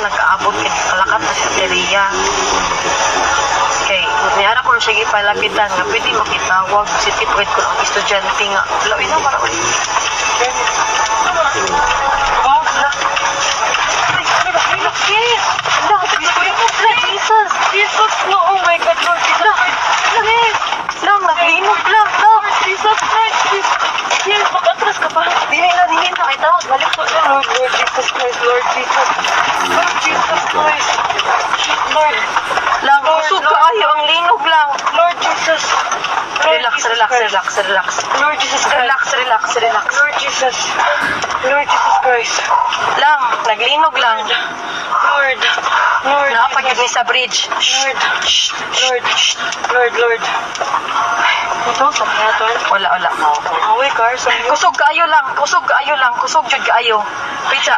nag-aabot kay kalakat na sa teriya. Okay, niyara ko na siya ipalapitan nga pwede makitawag si tipid ko ng estudyante nga. Lawin na para ulit. Jesus, no, oh my God, Lord Jesus. Lang, naglinog lang, lang. Jesus Christ, yes, mag-atras ka pa. Dili na, itawag, balik ko. Lord, Lord Jesus Christ, Lord Jesus. Lord Jesus Christ. Lord, Lang, kusog ka ayo, ang linog lang. Lord Jesus. Relax, relax, relax, relax. Lord Jesus Christ. Relax, relax, relax. Lord Jesus. Lord Jesus Christ. Lang, naglinog lang. Lord. Lord. Nakapag-yun sa bridge. Lord. Lord. Lord. Lord. Ito, sa mga to. Wala. Away, car. Sa mga. Kusog kaayo lang, kusog jud kaayo. Pizza